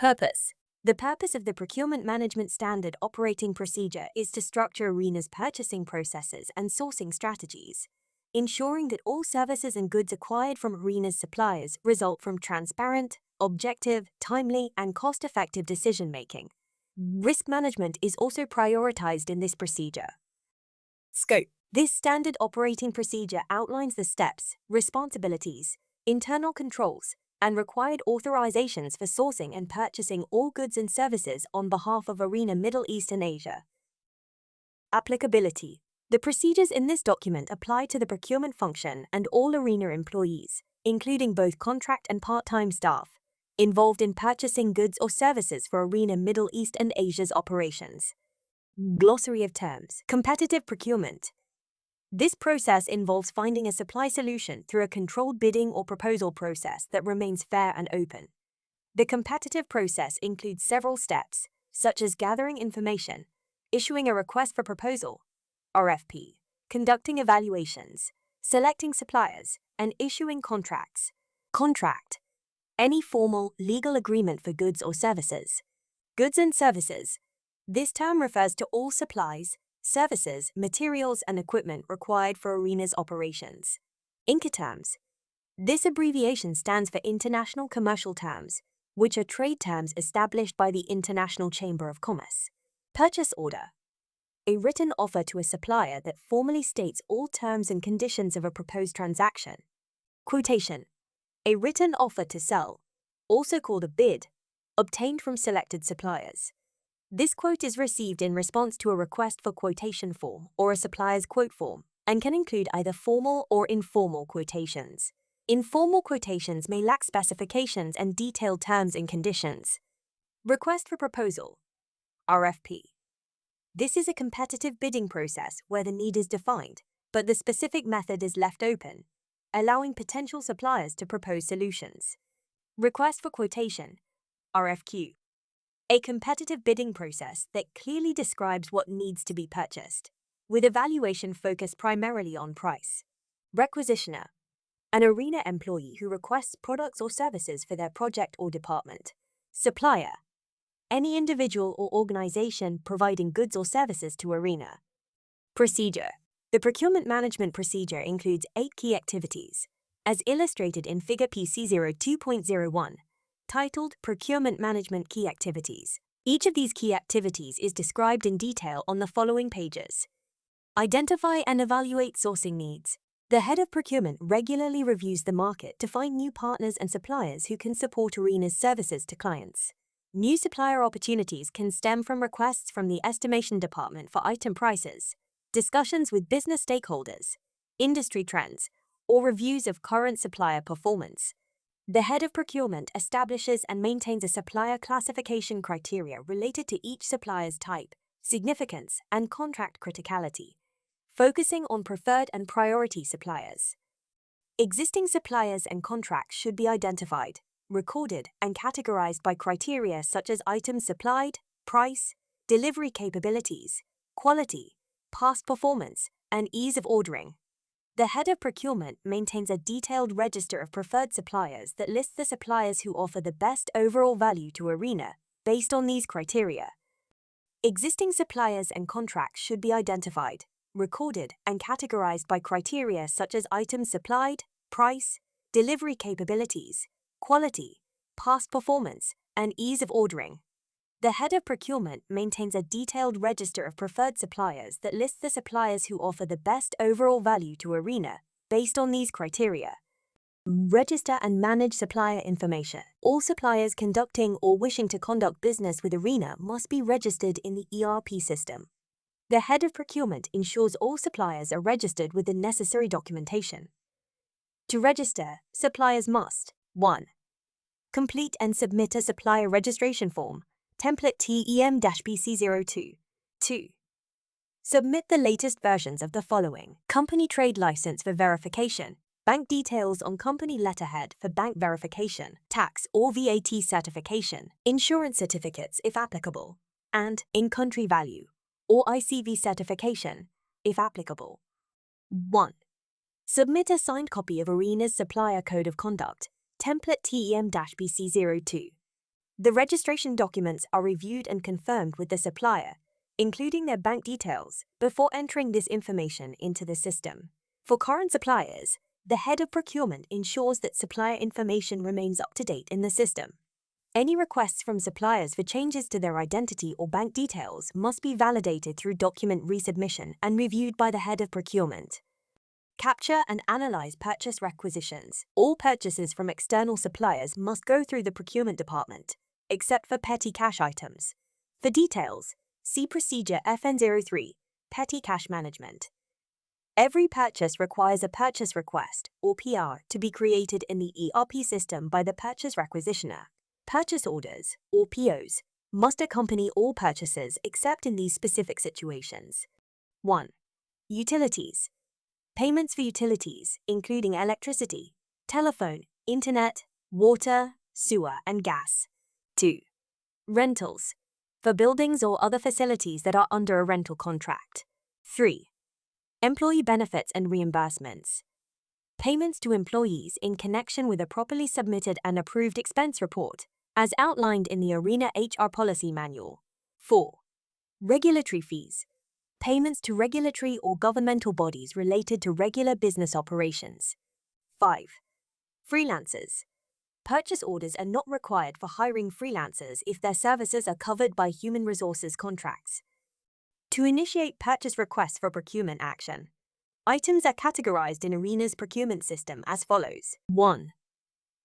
Purpose. The purpose of the Procurement Management Standard Operating Procedure is to structure ARENA's purchasing processes and sourcing strategies, ensuring that all services and goods acquired from ARENA's suppliers result from transparent, objective, timely, and cost-effective decision-making. Risk management is also prioritized in this procedure. Scope. This standard operating procedure outlines the steps, responsibilities, internal controls, and required authorizations for sourcing and purchasing all goods and services on behalf of ARENA Middle East and Asia. Applicability. The procedures in this document apply to the procurement function and all ARENA employees, including both contract and part-time staff, involved in purchasing goods or services for ARENA Middle East and Asia's operations. Glossary of terms. Competitive procurement. This process involves finding a supply solution through a controlled bidding or proposal process that remains fair and open. The competitive process includes several steps, such as gathering information, issuing a request for proposal, RFP, conducting evaluations, selecting suppliers, and issuing contracts. Contract. Any formal, legal agreement for goods or services. Goods and services. This term refers to all supplies, services, materials, and equipment required for ARENA's operations. Incoterms. This abbreviation stands for International Commercial Terms, which are trade terms established by the International Chamber of Commerce. Purchase order. A written offer to a supplier that formally states all terms and conditions of a proposed transaction. Quotation. A written offer to sell, also called a bid, obtained from selected suppliers. This quote is received in response to a request for quotation form or a supplier's quote form and can include either formal or informal quotations. Informal quotations may lack specifications and detailed terms and conditions. Request for proposal, RFP. This is a competitive bidding process where the need is defined, but the specific method is left open, allowing potential suppliers to propose solutions. Request for quotation, RFQ. A competitive bidding process that clearly describes what needs to be purchased, with evaluation focused primarily on price. Requisitioner. An ARENA employee who requests products or services for their project or department. Supplier. Any individual or organization providing goods or services to ARENA. Procedure. The procurement management procedure includes 8 key activities, as illustrated in Figure PC02.01. Titled Procurement Management Key Activities. Each of these key activities is described in detail on the following pages. Identify and evaluate sourcing needs. The head of procurement regularly reviews the market to find new partners and suppliers who can support ARENA's services to clients. New supplier opportunities can stem from requests from the estimation department for item prices, discussions with business stakeholders, industry trends, or reviews of current supplier performance. The head of procurement establishes and maintains a supplier classification criteria related to each supplier's type, significance, and contract criticality, focusing on preferred and priority suppliers. Existing suppliers and contracts should be identified, recorded, and categorized by criteria such as items supplied, price, delivery capabilities, quality, past performance, and ease of ordering. The head of procurement maintains a detailed register of preferred suppliers that lists the suppliers who offer the best overall value to ARENA based on these criteria. Existing suppliers and contracts should be identified, recorded, and categorized by criteria such as items supplied, price, delivery capabilities, quality, past performance, and ease of ordering. The head of procurement maintains a detailed register of preferred suppliers that lists the suppliers who offer the best overall value to ARENA based on these criteria. Register and manage supplier information. All suppliers conducting or wishing to conduct business with ARENA must be registered in the ERP system. The head of procurement ensures all suppliers are registered with the necessary documentation. To register, suppliers must 1. Complete and submit a supplier registration form, template TEM-PC02. 2. Submit the latest versions of the following: company trade license for verification, bank details on company letterhead for bank verification, tax or VAT certification, insurance certificates if applicable, and in-country value or ICV certification if applicable. 1. Submit a signed copy of ARENA's Supplier Code of Conduct, template TEM-PC02. The registration documents are reviewed and confirmed with the supplier, including their bank details, before entering this information into the system. For current suppliers, the head of procurement ensures that supplier information remains up to date in the system. Any requests from suppliers for changes to their identity or bank details must be validated through document resubmission and reviewed by the head of procurement. Capture and analyze purchase requisitions. All purchases from external suppliers must go through the procurement department, except for petty cash items. For details, see Procedure FN03, Petty Cash Management. Every purchase requires a purchase request, or PR, to be created in the ERP system by the purchase requisitioner. Purchase orders, or POs, must accompany all purchases except in these specific situations. 1. Utilities. Payments for utilities, including electricity, telephone, internet, water, sewer, and gas. 2. Rentals. For buildings or other facilities that are under a rental contract. 3. Employee benefits and reimbursements. Payments to employees in connection with a properly submitted and approved expense report, as outlined in the ARENA HR Policy Manual. 4. Regulatory fees. Payments to regulatory or governmental bodies related to regular business operations. 5. Freelancers. Purchase orders are not required for hiring freelancers if their services are covered by human resources contracts. To initiate purchase requests for procurement action, items are categorized in ARENA's procurement system as follows. 1.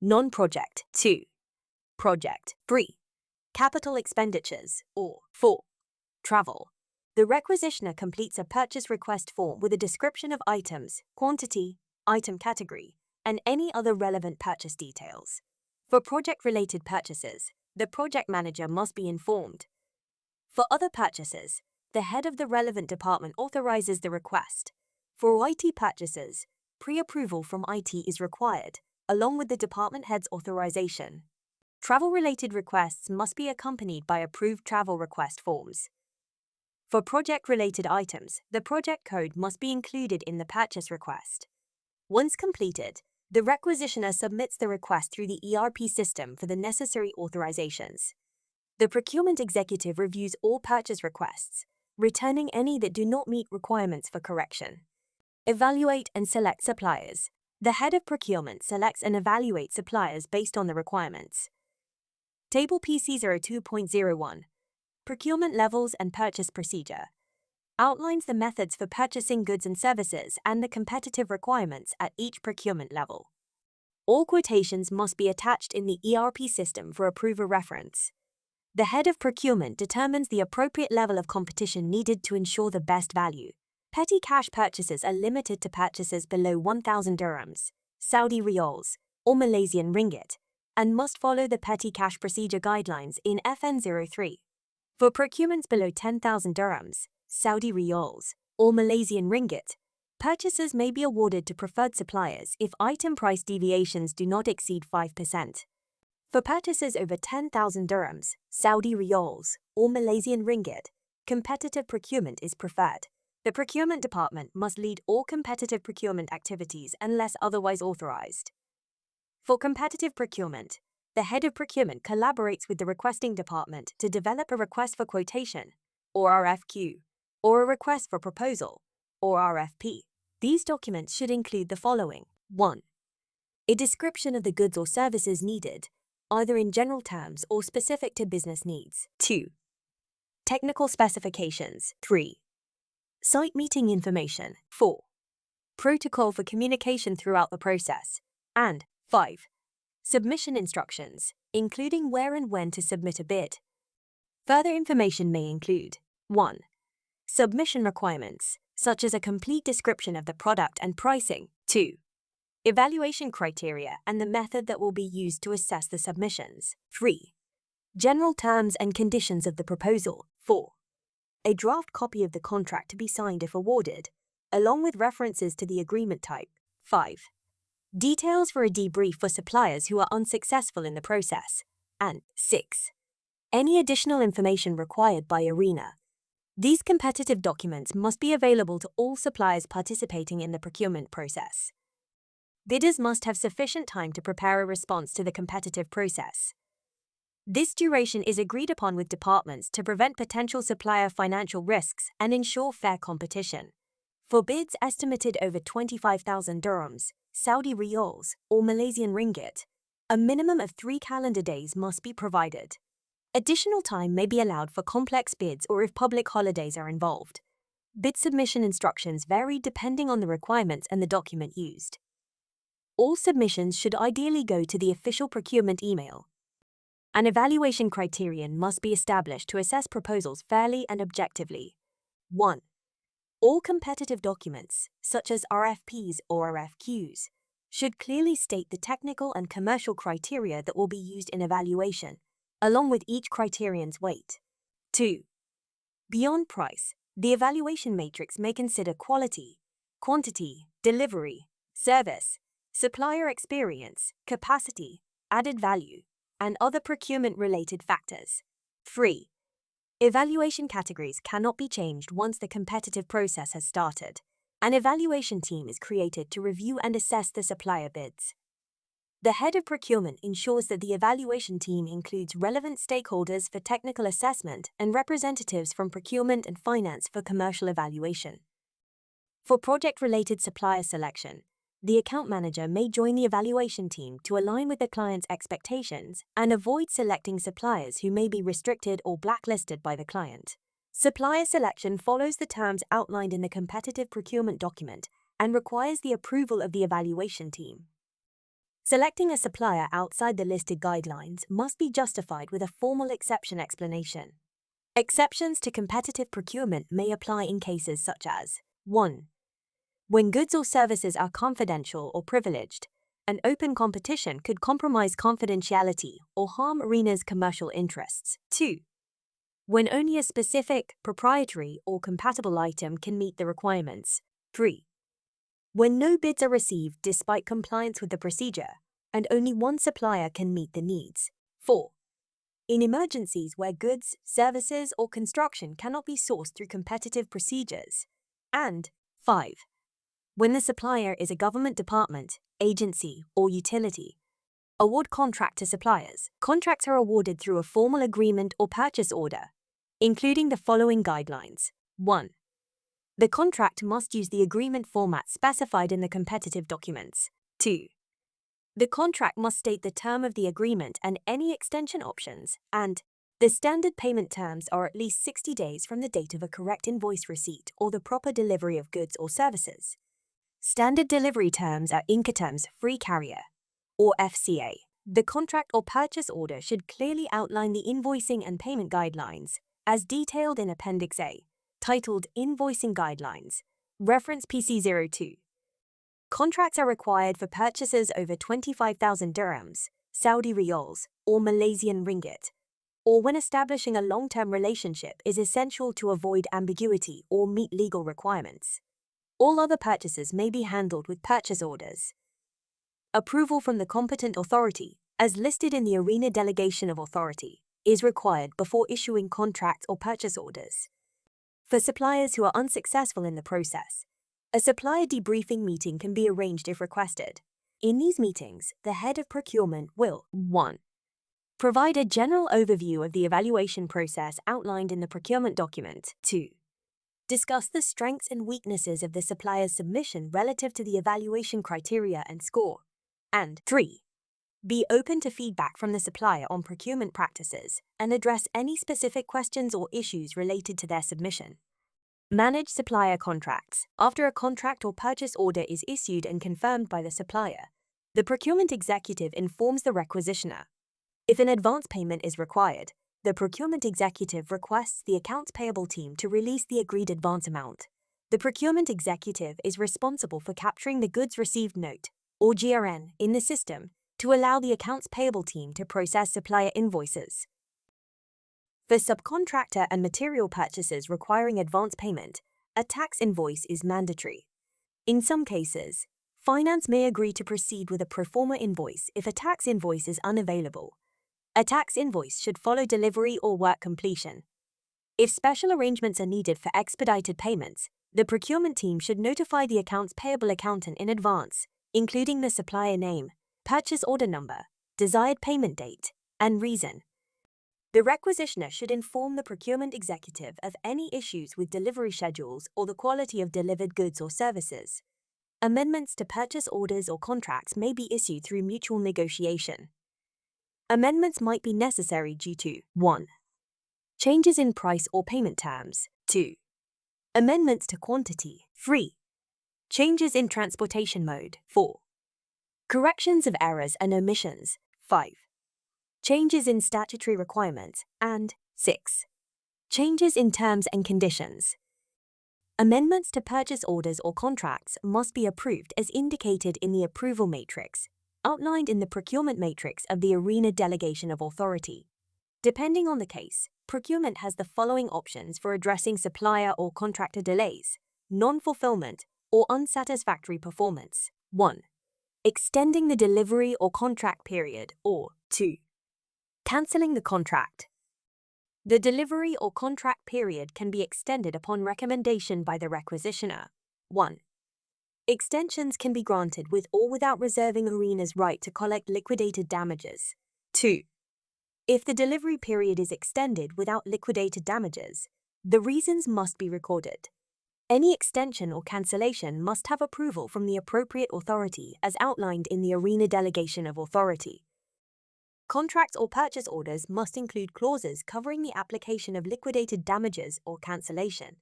Non-project. 2. Project. 3. Capital expenditures, or 4. Travel. The requisitioner completes a purchase request form with a description of items, quantity, item category, and any other relevant purchase details. For project-related purchases, the project manager must be informed. For other purchases, the head of the relevant department authorizes the request. For IT purchases, pre-approval from IT is required, along with the department head's authorization. Travel-related requests must be accompanied by approved travel request forms. For project-related items, the project code must be included in the purchase request. Once completed, the requisitioner submits the request through the ERP system for the necessary authorizations. The procurement executive reviews all purchase requests, returning any that do not meet requirements for correction. Evaluate and select suppliers. The head of procurement selects and evaluates suppliers based on the requirements. Table PC02.01, Procurement Levels and Purchase Procedure, outlines the methods for purchasing goods and services and the competitive requirements at each procurement level. All quotations must be attached in the ERP system for approver reference. The head of procurement determines the appropriate level of competition needed to ensure the best value. Petty cash purchases are limited to purchases below 1,000 dirhams, Saudi riyals, or Malaysian ringgit, and must follow the petty cash procedure guidelines in FN03. For procurements below 10,000 dirhams, Saudi riyals, or Malaysian ringgit, purchases may be awarded to preferred suppliers if item price deviations do not exceed 5%. For purchases over 10,000 dirhams, Saudi riyals, or Malaysian ringgit, competitive procurement is preferred. The procurement department must lead all competitive procurement activities unless otherwise authorized. For competitive procurement, the head of procurement collaborates with the requesting department to develop a request for quotation, or RFQ, or a request for proposal, or RFP. These documents should include the following. 1. A description of the goods or services needed, either in general terms or specific to business needs. 2. Technical specifications. 3. Site meeting information. 4. Protocol for communication throughout the process. And 5. Submission instructions, including where and when to submit a bid. Further information may include 1. Submission requirements, such as a complete description of the product and pricing. 2. Evaluation criteria and the method that will be used to assess the submissions. 3. General terms and conditions of the proposal. 4. A draft copy of the contract to be signed if awarded, along with references to the agreement type. 5. Details for a debrief for suppliers who are unsuccessful in the process. And 6. Any additional information required by ARENA. These competitive documents must be available to all suppliers participating in the procurement process. Bidders must have sufficient time to prepare a response to the competitive process. This duration is agreed upon with departments to prevent potential supplier financial risks and ensure fair competition. For bids estimated over 25,000 dirhams, Saudi riyals, or Malaysian ringgit, a minimum of 3 calendar days must be provided. Additional time may be allowed for complex bids or if public holidays are involved. Bid submission instructions vary depending on the requirements and the document used. All submissions should ideally go to the official procurement email. An evaluation criterion must be established to assess proposals fairly and objectively. 1. All competitive documents, such as RFPs or RFQs, should clearly state the technical and commercial criteria that will be used in evaluation, along with each criterion's weight. 2. Beyond price, the evaluation matrix may consider quality, quantity, delivery, service, supplier experience, capacity, added value, and other procurement-related factors. 3. Evaluation categories cannot be changed once the competitive process has started. An evaluation team is created to review and assess the supplier bids. The head of procurement ensures that the evaluation team includes relevant stakeholders for technical assessment and representatives from procurement and finance for commercial evaluation. For project-related supplier selection, the account manager may join the evaluation team to align with the client's expectations and avoid selecting suppliers who may be restricted or blacklisted by the client. Supplier selection follows the terms outlined in the competitive procurement document and requires the approval of the evaluation team. Selecting a supplier outside the listed guidelines must be justified with a formal exception explanation. Exceptions to competitive procurement may apply in cases such as 1. When goods or services are confidential or privileged, an open competition could compromise confidentiality or harm ARENA's commercial interests. 2. When only a specific, proprietary, or compatible item can meet the requirements. 3. When no bids are received despite compliance with the procedure, and only one supplier can meet the needs. 4. In emergencies where goods, services, or construction cannot be sourced through competitive procedures. And 5. When the supplier is a government department, agency, or utility. Award contract to suppliers. Contracts are awarded through a formal agreement or purchase order, including the following guidelines. 1. The contract must use the agreement format specified in the competitive documents. 2. The contract must state the term of the agreement and any extension options, and the standard payment terms are at least 60 days from the date of a correct invoice receipt or the proper delivery of goods or services. Standard delivery terms are Incoterms Free Carrier, or FCA. The contract or purchase order should clearly outline the invoicing and payment guidelines, as detailed in Appendix A, titled Invoicing Guidelines, reference PC02. Contracts are required for purchases over 25,000 dirhams, Saudi riyals, or Malaysian ringgit, or when establishing a long-term relationship is essential to avoid ambiguity or meet legal requirements. All other purchases may be handled with purchase orders. Approval from the competent authority, as listed in the ARENA Delegation of Authority, is required before issuing contracts or purchase orders. For suppliers who are unsuccessful in the process, a supplier debriefing meeting can be arranged if requested. In these meetings, the head of procurement will 1. Provide a general overview of the evaluation process outlined in the procurement document. 2. Discuss the strengths and weaknesses of the supplier's submission relative to the evaluation criteria and score. And 3. Be open to feedback from the supplier on procurement practices and address any specific questions or issues related to their submission. Manage supplier contracts. After a contract or purchase order is issued and confirmed by the supplier, the procurement executive informs the requisitioner. If an advance payment is required, the procurement executive requests the accounts payable team to release the agreed advance amount. The procurement executive is responsible for capturing the goods received note, or GRN, in the system to allow the accounts payable team to process supplier invoices. For subcontractor and material purchases requiring advance payment, a tax invoice is mandatory. In some cases, finance may agree to proceed with a pro forma invoice if a tax invoice is unavailable. A tax invoice should follow delivery or work completion. If special arrangements are needed for expedited payments, the procurement team should notify the accounts payable accountant in advance, including the supplier name, purchase order number, desired payment date, and reason. The requisitioner should inform the procurement executive of any issues with delivery schedules or the quality of delivered goods or services. Amendments to purchase orders or contracts may be issued through mutual negotiation. Amendments might be necessary due to 1. Changes in price or payment terms. 2. Amendments to quantity. 3. Changes in transportation mode. 4. Corrections of errors and omissions. 5. Changes in statutory requirements. And 6. Changes in terms and conditions. Amendments to purchase orders or contracts must be approved as indicated in the approval matrix, outlined in the procurement matrix of the ARENA delegation of authority. Depending on the case, procurement has the following options for addressing supplier or contractor delays, non-fulfillment, or unsatisfactory performance. 1. Extending the delivery or contract period, or 2. Cancelling the contract. The delivery or contract period can be extended upon recommendation by the requisitioner. 1. Extensions can be granted with or without reserving ARENA's right to collect liquidated damages. 2. If the delivery period is extended without liquidated damages, the reasons must be recorded. Any extension or cancellation must have approval from the appropriate authority as outlined in the ARENA delegation of authority. Contracts or purchase orders must include clauses covering the application of liquidated damages or cancellation.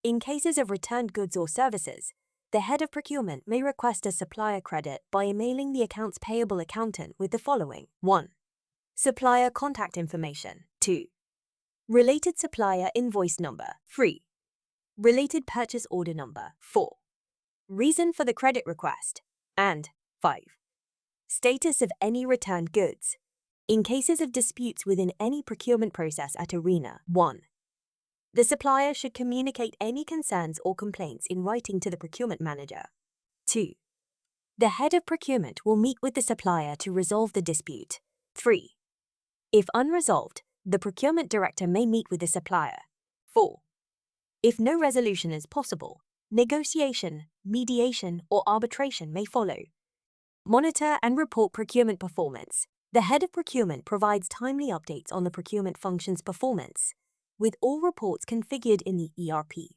In cases of returned goods or services, the head of procurement may request a supplier credit by emailing the accounts payable accountant with the following. 1. Supplier contact information. 2. Related supplier invoice number. 3. Related purchase order number. 4. Reason for the credit request. And 5. Status of any returned goods. In cases of disputes within any procurement process at ARENA. 1. The supplier should communicate any concerns or complaints in writing to the procurement manager. 2. The head of procurement will meet with the supplier to resolve the dispute. 3. If unresolved, the procurement director may meet with the supplier. 4. If no resolution is possible, negotiation, mediation, or arbitration may follow. Monitor and report procurement performance. The head of procurement provides timely updates on the procurement function's performance, with all reports configured in the ERP.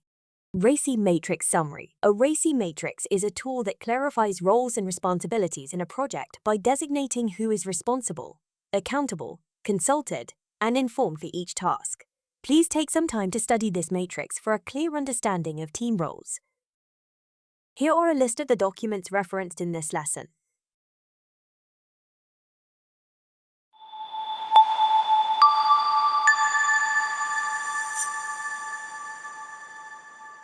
RACI Matrix Summary. A RACI matrix is a tool that clarifies roles and responsibilities in a project by designating who is responsible, accountable, consulted, and informed for each task. Please take some time to study this matrix for a clear understanding of team roles. Here are a list of the documents referenced in this lesson.